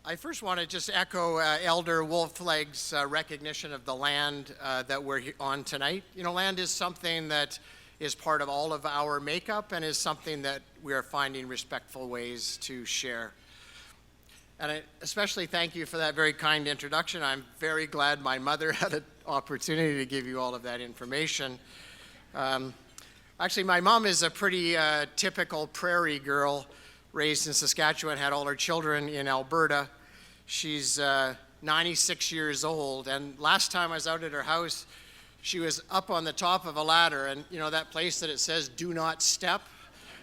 I first want to just echo Elder Wolfleg's recognition of the land that we're on tonight. You know, land is something that is part of all of our makeup and is something that we are finding respectful ways to share. And I especially thank you for that very kind introduction. I'm very glad my mother had an opportunity to give you all of that information. Actually, my mom is a pretty typical prairie girl, raised in Saskatchewan, had all her children in Alberta. She's 96 years old, and last time I was out at her house, she was up on the top of a ladder, and you know that place that it says, "Do not step,"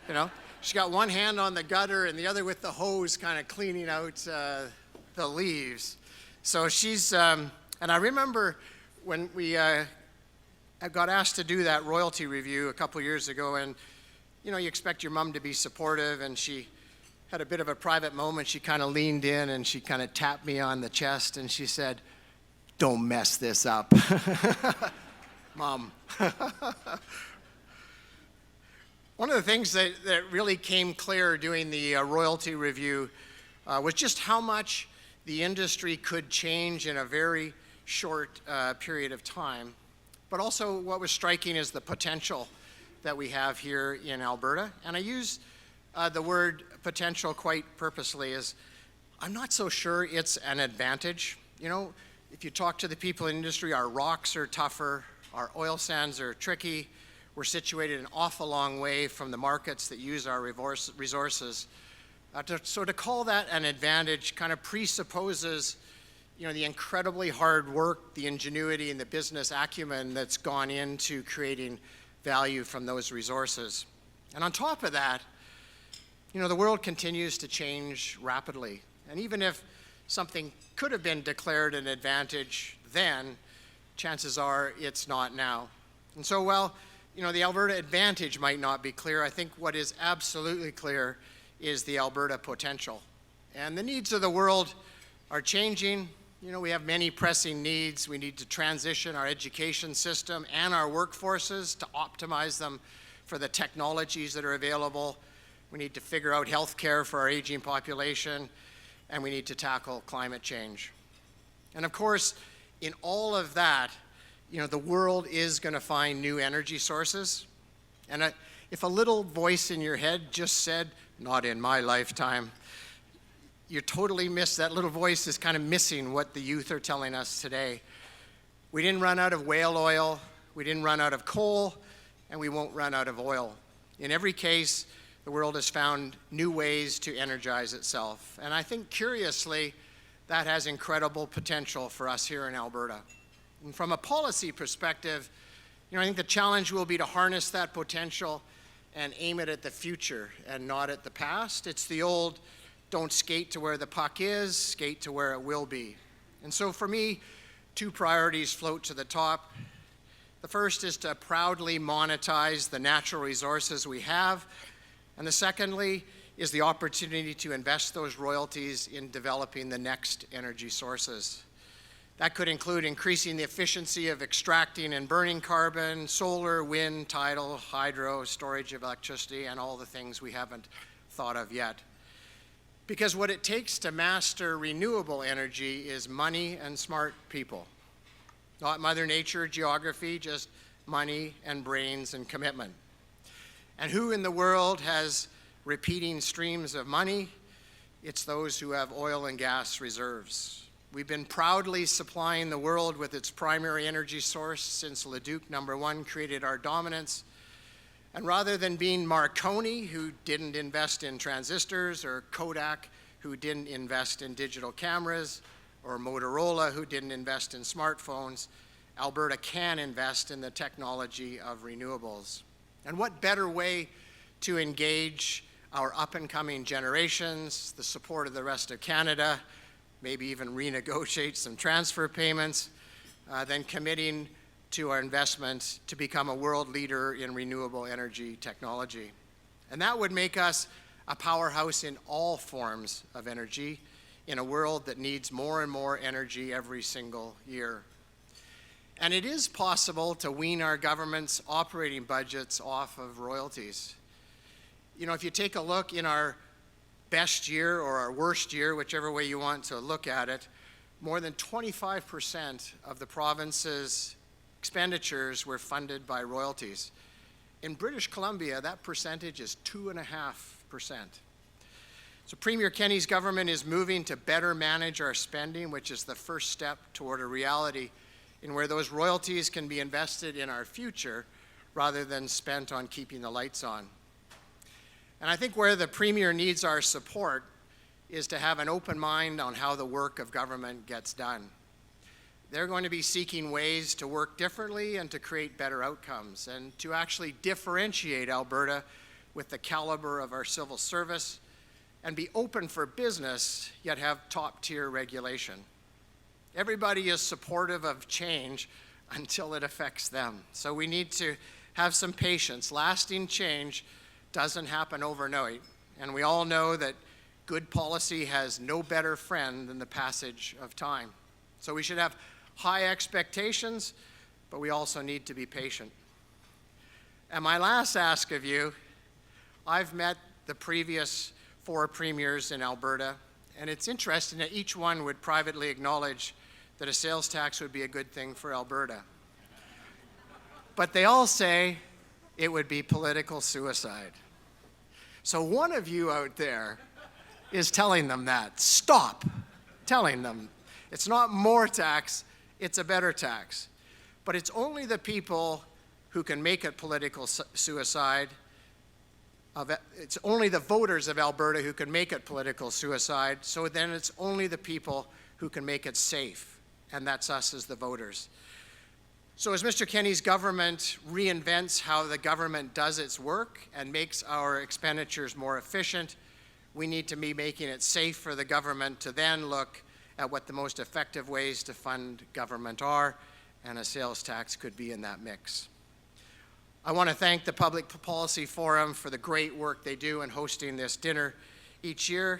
you know? She's got one hand on the gutter and the other with the hose kind of cleaning out the leaves. So she's, and I remember when we got asked to do that royalty review a couple years ago, and you know, you expect your mom to be supportive, and she had a bit of a private moment. She kind of leaned in and she kind of tapped me on the chest and she said, "Don't mess this up." Mom. One of the things that really came clear doing the royalty review was just how much the industry could change in a very short period of time. But also what was striking is the potential that we have here in Alberta. And I use the word potential quite purposely, as I'm not so sure it's an advantage. You know, if you talk to the people in the industry, our rocks are tougher, our oil sands are tricky, we're situated an awful long way from the markets that use our resources. So to call that an advantage kind of presupposes, you know, the incredibly hard work, the ingenuity, and the business acumen that's gone into creating value from those resources. And on top of that, you know, the world continues to change rapidly. And even if something could have been declared an advantage then, chances are it's not now. And so while, you know, the Alberta advantage might not be clear, I think what is absolutely clear is the Alberta potential. And the needs of the world are changing. You know, we have many pressing needs. We need to transition our education system and our workforces to optimize them for the technologies that are available. We need to figure out health care for our aging population, and we need to tackle climate change. And of course, in all of that, you know, the world is going to find new energy sources. And if a little voice in your head just said, "Not in my lifetime," you totally miss, that little voice is kind of missing what the youth are telling us today. We didn't run out of whale oil, we didn't run out of coal, and we won't run out of oil. In every case, the world has found new ways to energize itself. And I think, curiously, that has incredible potential for us here in Alberta. And from a policy perspective, you know, I think the challenge will be to harness that potential and aim it at the future and not at the past. It's the old, don't skate to where the puck is, skate to where it will be. And so for me, two priorities float to the top. The first is to proudly monetize the natural resources we have. And the secondly is the opportunity to invest those royalties in developing the next energy sources. That could include increasing the efficiency of extracting and burning carbon, solar, wind, tidal, hydro, storage of electricity, and all the things we haven't thought of yet. Because what it takes to master renewable energy is money and smart people. Not Mother Nature, geography, just money and brains and commitment. And who in the world has repeating streams of money? It's those who have oil and gas reserves. We've been proudly supplying the world with its primary energy source since Leduc #1 created our dominance. And rather than being Marconi, who didn't invest in transistors, or Kodak, who didn't invest in digital cameras, or Motorola, who didn't invest in smartphones, Alberta can invest in the technology of renewables. And what better way to engage our up-and-coming generations, the support of the rest of Canada, maybe even renegotiate some transfer payments, than committing to our investments to become a world leader in renewable energy technology. And that would make us a powerhouse in all forms of energy in a world that needs more and more energy every single year. And it is possible to wean our government's operating budgets off of royalties. You know, if you take a look in our best year or our worst year, whichever way you want to look at it, more than 25% of the province's expenditures were funded by royalties. In British Columbia, that percentage is 2.5%. So Premier Kenney's government is moving to better manage our spending, which is the first step toward a reality in where those royalties can be invested in our future rather than spent on keeping the lights on. And I think where the Premier needs our support is to have an open mind on how the work of government gets done. They're going to be seeking ways to work differently and to create better outcomes and to actually differentiate Alberta with the caliber of our civil service and be open for business, yet have top-tier regulation. Everybody is supportive of change until it affects them. So we need to have some patience. Lasting change doesn't happen overnight, and we all know that good policy has no better friend than the passage of time. So we should have high expectations, but we also need to be patient. And my last ask of you, I've met the previous 4 premiers in Alberta, and it's interesting that each one would privately acknowledge that a sales tax would be a good thing for Alberta. But they all say it would be political suicide. So one of you out there is telling them that. Stop telling them. It's not more tax, it's a better tax. But it's only the people who can make it political suicide. It's only the voters of Alberta who can make it political suicide, so then it's only the people who can make it safe, and that's us as the voters. So as Mr. Kenney's government reinvents how the government does its work and makes our expenditures more efficient, we need to be making it safe for the government to then look at what the most effective ways to fund government are, and a sales tax could be in that mix. I want to thank the Public Policy Forum for the great work they do in hosting this dinner each year,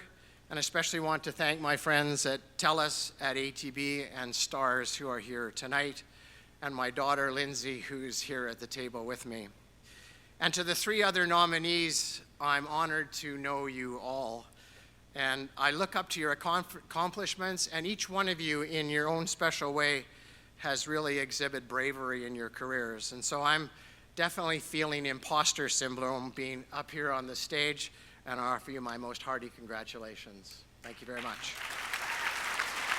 and especially want to thank my friends at TELUS, at ATB, and STARS who are here tonight, and my daughter Lindsay, who's here at the table with me. And to the 3 other nominees, I'm honored to know you all. And I look up to your accomplishments, and each one of you in your own special way has really exhibited bravery in your careers. And so I'm definitely feeling imposter syndrome being up here on the stage, and I offer you my most hearty congratulations. Thank you very much.